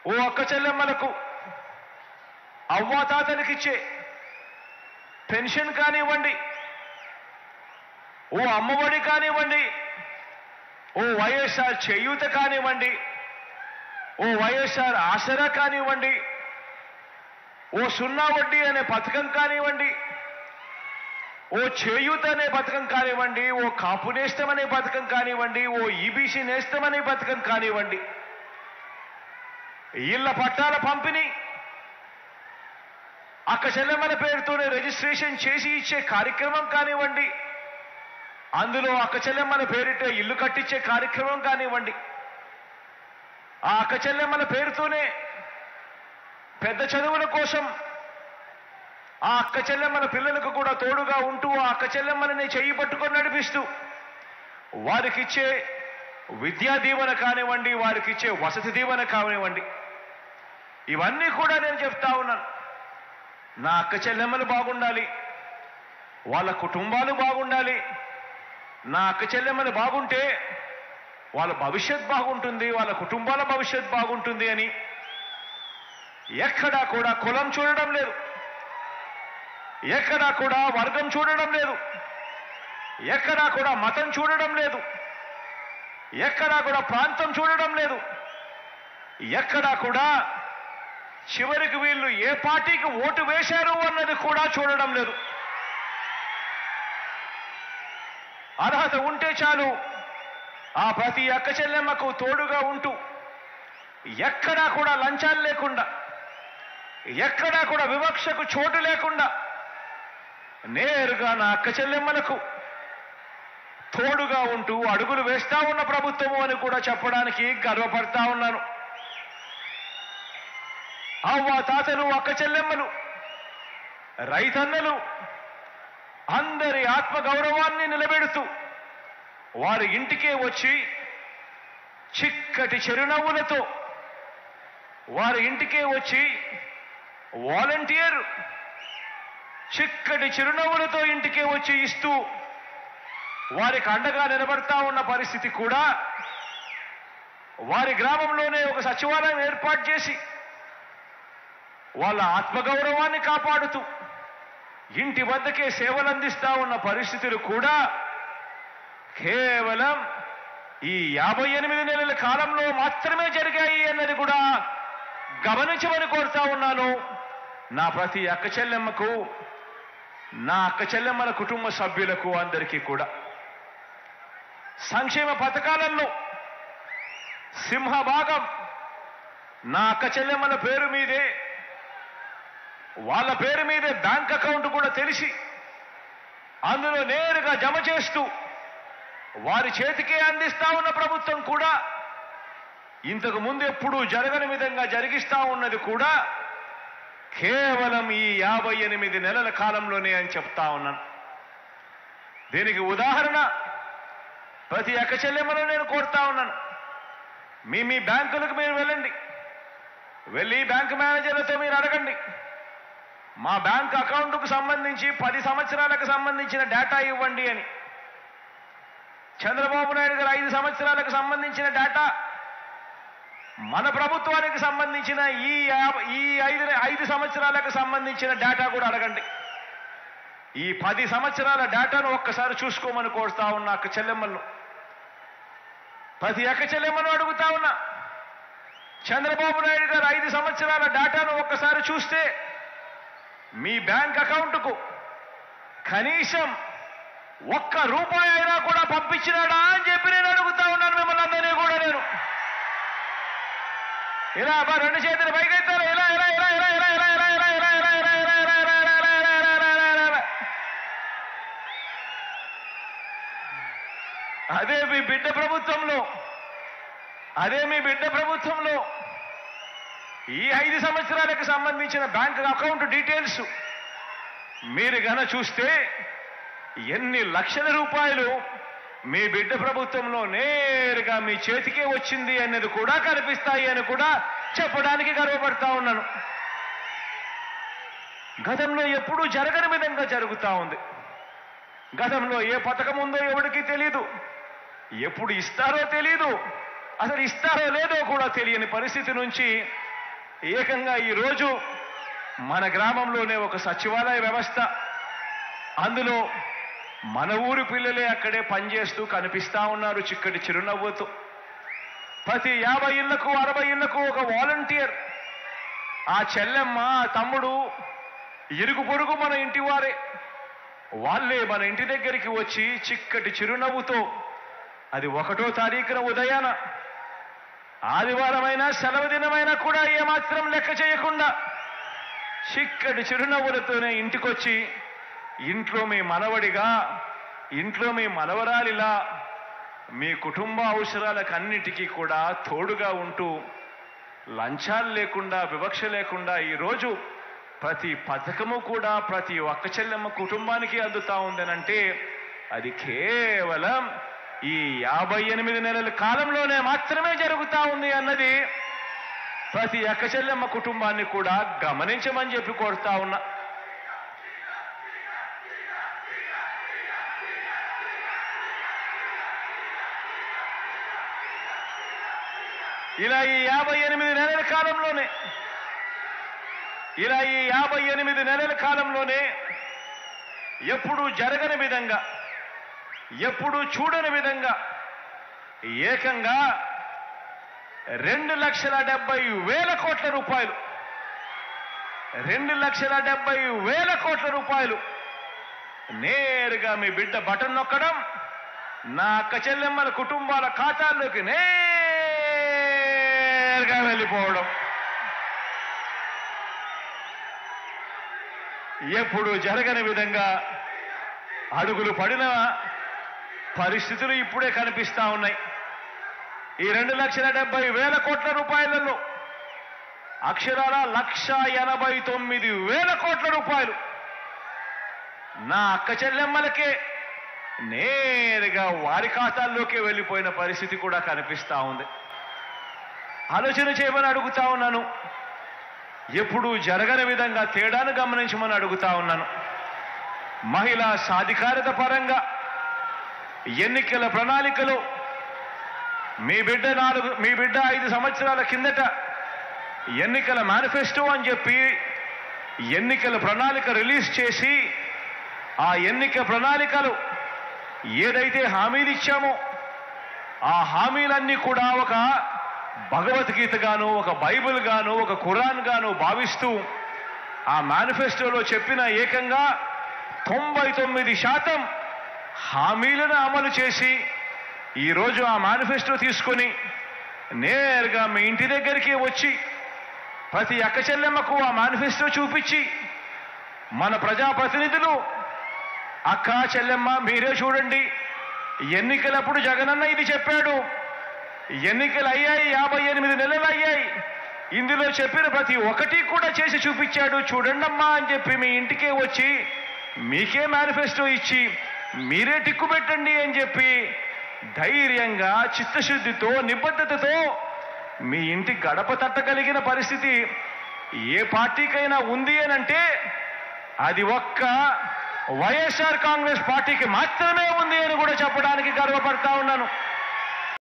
ఓ అక్క చెల్లెమ్మలకు అవ్వాతాతలకిచ్చే పెన్షన్ కానివ్వండి, ఓ అమ్మఒడి కానివ్వండి, ఓ వైఎస్ఆర్ చేయూత కానివ్వండి, ఓ వైఎస్ఆర్ ఆసరా కానివ్వండి, ఓ సున్నా వడ్డీ అనే పథకం కానివ్వండి, ఓ చేయూత అనే పథకం కానివ్వండి, ఓ కాపు నేస్తం అనే పథకం కానివ్వండి, ఓ ఈబీసీ నేస్తం అనే పథకం కానివ్వండి, ఇళ్ల పట్టాల పంపిణీ, అక్క చెల్లెమ్మల పేరుతోనే రిజిస్ట్రేషన్ చేసి ఇచ్చే కార్యక్రమం కానివ్వండి, అందులో అక్క చెల్లెమ్మల పేరిట ఇల్లు కట్టించే కార్యక్రమం కానివ్వండి, ఆ అక్క చెల్లెమ్మల పేరుతోనే పెద్ద చదువుల కోసం ఆ అక్క చెల్లెమ్మల పిల్లలకు కూడా తోడుగా ఉంటూ ఆ అక్క చెల్లెమ్మలని చెయ్యి పట్టుకొని నడిపిస్తూ వారికిచ్చే విద్యా దీవెన కానివ్వండి, వారికిచ్చే వసతి దీవెన కానివ్వండి, ఇవన్నీ కూడా నేను చెప్తా ఉన్నాను. నా అక్క చెల్లెమ్మలు బాగుండాలి, వాళ్ళ కుటుంబాలు బాగుండాలి. నా అక్క చెల్లెమ్మలు బాగుంటే వాళ్ళ భవిష్యత్ బాగుంటుంది, వాళ్ళ కుటుంబాల భవిష్యత్ బాగుంటుంది అని ఎక్కడా కూడా కులం చూడడం లేదు, ఎక్కడా కూడా వర్గం చూడడం లేదు, ఎక్కడా కూడా మతం చూడడం లేదు, ఎక్కడా కూడా ప్రాంతం చూడడం లేదు, ఎక్కడా కూడా చివరికి వీళ్ళు ఏ పార్టీకి ఓటు వేశారు అన్నది కూడా చూడడం లేదు. అర్హత ఉంటే చాలు ఆ ప్రతి అక్క చెల్లెమ్మకు తోడుగా ఉంటూ ఎక్కడా కూడా లంచాలు లేకుండా, ఎక్కడా కూడా వివక్షకు చోటు లేకుండా నేరుగా నా అక్క చెల్లెమ్మలకు తోడుగా ఉంటూ అడుగులు వేస్తా ఉన్న ప్రభుత్వము అని కూడా చెప్పడానికి గర్వపడతా ఉన్నాను. అవ్వ తాతలు, అక్క చెల్లెమ్మలు, రైతన్నలు అందరి ఆత్మగౌరవాన్ని నిలబెడుతూ వారి ఇంటికే వచ్చి చిక్కటి చిరునవ్వులతో వారి ఇంటికే వచ్చి వాలంటీర్ చిక్కటి చిరునవ్వులతో ఇంటికే వచ్చి ఇస్తూ వారికి అండగా నిలబడతా ఉన్న పరిస్థితి కూడా, వారి గ్రామంలోనే ఒక సచివాలయం ఏర్పాటు చేసి వాళ్ళ ఆత్మగౌరవాన్ని కాపాడుతూ ఇంటి వద్దకే సేవలు అందిస్తా ఉన్న పరిస్థితులు కూడా కేవలం ఈ 58 నెలల కాలంలో మాత్రమే జరిగాయి అన్నది కూడా గమనించమని కోరుతా ఉన్నాను. నా ప్రతి అక్క చెల్లెమ్మకు, నా అక్క చెల్లెమ్మల కుటుంబ సభ్యులకు అందరికీ కూడా సంక్షేమ పథకాలలో సింహభాగం నా అక్క చెల్లెమ్మల పేరు మీదే, వాళ్ళ పేరు మీదే బ్యాంక్ అకౌంట్ కూడా తెలిసి అందులో నేరుగా జమ చేస్తూ వారి చేతికే అందిస్తా ఉన్న ప్రభుత్వం కూడా ఇంతకు ముందు ఎప్పుడూ జరగని విధంగా జరిగిస్తా ఉన్నది కూడా కేవలం ఈ 58 నెలల కాలంలోనే అని చెప్తా ఉన్నాను. దీనికి ఉదాహరణ ప్రతి అక్క చెల్లెమ్మను నేను కోరుతా ఉన్నాను. మీ బ్యాంకులకు మీరు వెళ్ళండి, వెళ్ళి బ్యాంకు మేనేజర్లతో మీరు అడగండి, మా బ్యాంక్ అకౌంట్కు సంబంధించి 10 సంవత్సరాలకు సంబంధించిన డేటా ఇవ్వండి అని. చంద్రబాబు నాయుడు గారు 5 సంవత్సరాలకు సంబంధించిన డేటా, మన ప్రభుత్వానికి సంబంధించిన ఈ 5 సంవత్సరాలకు సంబంధించిన డేటా కూడా అడగండి. ఈ 10 సంవత్సరాల డేటాను ఒక్కసారి చూసుకోమని కోరుతా ఉన్నా అక్క చెల్లెమ్మలను. ప్రతి అక్క చెల్లెమ్మను అడుగుతా ఉన్నా, చంద్రబాబు నాయుడు గారు 5 సంవత్సరాల డేటాను ఒక్కసారి చూస్తే మీ బ్యాంక్ అకౌంట్కు కనీసం ₹1 అయినా కూడా పంపించినాడా అని చెప్పి నేను అడుగుతా ఉన్నాను మిమ్మల్ని అందరినీ కూడా. నేను ఇలా రెండు చేతులు పైకెత్తారు, ఇలా ఇలా ఇలా ఇలా ఇలా ఇలా ఇలా ఇలా ఇలా ఇలా ఇలా ఇలా ఇలా. అదే మీ బిడ్డ ప్రభుత్వంలో, అదే మీ బిడ్డ ప్రభుత్వంలో ఈ 5 సంవత్సరాలకు సంబంధించిన బ్యాంక్ అకౌంట్ డీటెయిల్స్ మీరు గన చూస్తే ఎన్ని లక్షల రూపాయలు మీ బిడ్డ ప్రభుత్వంలో నేరుగా మీ చేతికే వచ్చింది అనేది కూడా కనిపిస్తాయి అని కూడా చెప్పడానికి గర్వపడతా ఉన్నాను. గతంలో ఎప్పుడూ జరగని విధంగా జరుగుతూ ఉంది. గతంలో ఏ పథకం ఉందో ఎవరికి తెలియదు, ఎప్పుడు ఇస్తారో తెలియదు, అసలు ఇస్తారో లేదో కూడా తెలియని పరిస్థితి నుంచి ఏకంగా ఈరోజు మన గ్రామంలోనే ఒక సచివాలయ వ్యవస్థ, అందులో మన ఊరి పిల్లలే అక్కడే పనిచేస్తూ కనిపిస్తా ఉన్నారు చిక్కటి చిరునవ్వుతో. ప్రతి 50 ఇళ్లకు 60 ఇళ్లకు ఒక వాలంటీర్, ఆ చెల్లెమ్మ ఆ తమ్ముడు ఇరుగు పొరుగు మన ఇంటి వారే, వాళ్ళే మన ఇంటి దగ్గరికి వచ్చి చిక్కటి చిరునవ్వుతో, అది 1వ తారీఖున ఉదయాన ఆదివారమైనా సెలవు దినమైనా కూడా ఏమాత్రం లెక్క చేయకుండా చిక్కటి చిరునవ్వులతోనే ఇంటికొచ్చి ఇంట్లో మీ మనవడిగా, ఇంట్లో మీ మనవరాలిలా మీ కుటుంబ అవసరాలకన్నిటికీ కూడా తోడుగా ఉంటూ లంచాలు లేకుండా వివక్ష లేకుండా ఈరోజు ప్రతి పథకము కూడా ప్రతి ఒక్క చెల్లెమ్మ కుటుంబానికి అందుతా ఉందనంటే అది కేవలం ఈ 58 నెలల కాలంలోనే మాత్రమే జరుగుతా ఉంది అన్నది ప్రతి ఒక్క చెల్లెమ్మ కుటుంబాన్ని కూడా గమనించమని చెప్పి కోరుతా ఉన్నా. ఇలా ఈ 58 నెలల కాలంలోనే ఎప్పుడూ జరగని విధంగా, ఎప్పుడూ చూడని విధంగా ఏకంగా 2,70,000 కోట్ల రూపాయలు, 2,70,000 కోట్ల రూపాయలు నేరుగా మీ బిడ్డ బటన్ నొక్కడం, నా అక్క చెల్లెమ్మల కుటుంబాల ఖాతాల్లోకి నేరుగా వెళ్ళిపోవడం. ఎప్పుడు జరగని విధంగా అడుగులు పడిన పరిస్థితులు ఇప్పుడే కనిపిస్తా ఉన్నాయి. ఈ 2,70,000 కోట్ల రూపాయలలో అక్షరాల 1,89,000 కోట్ల రూపాయలు నా అక్క చెల్లెమ్మలకే నేరుగా వారి ఖాతాల్లోకి వెళ్ళిపోయిన పరిస్థితి కూడా కనిపిస్తా ఉంది. ఆలోచన చేయమని అడుగుతా ఉన్నాను. ఎప్పుడూ జరగని విధంగా తేడాను గమనించమని అడుగుతా ఉన్నాను. మహిళా సాధికారత పరంగా ఎన్నికల ప్రణాళికలో మీ బిడ్డ 5 సంవత్సరాల కిందట ఎన్నికల మేనిఫెస్టో అని చెప్పి ఎన్నికల ప్రణాళిక రిలీజ్ చేసి, ఆ ఎన్నిక ప్రణాళికలు ఏదైతే హామీలు ఇచ్చామో ఆ హామీలన్నీ కూడా ఒక భగవద్గీత గాను, ఒక బైబిల్ గాను, ఒక ఖురాన్ గాను భావిస్తూ ఆ మేనిఫెస్టోలో చెప్పిన ఏకంగా 99% హామీలను అమలు చేసి ఈరోజు ఆ మేనిఫెస్టో తీసుకొని నేరుగా మీ ఇంటి దగ్గరికి వచ్చి ప్రతి అక్క చెల్లెమ్మకు ఆ మేనిఫెస్టో చూపించి మన ప్రజాప్రతినిధులు, అక్క చెల్లెమ్మ మీరే చూడండి, ఎన్నికలప్పుడు జగనన్న ఇది చెప్పాడు, ఎన్నికలు అయ్యాయి, 58 నెలలు అయ్యాయి, ఇందులో చెప్పిన ప్రతి ఒక్కటి కూడా చేసి చూపించాడు, చూడండమ్మా అని చెప్పి మీ ఇంటికే వచ్చి మీకే మేనిఫెస్టో ఇచ్చి మీరే టిక్కు పెట్టండి అని చెప్పి ధైర్యంగా, చిత్తశుద్ధితో, నిబద్ధతతో మీ ఇంటి గడప తట్టగలిగిన పరిస్థితి ఏ పార్టీకైనా ఉంది అనంటే అది ఒక్క వైఎస్ఆర్ కాంగ్రెస్ పార్టీకి మాత్రమే ఉంది అని కూడా చెప్పడానికి గర్వపడతా ఉన్నాను.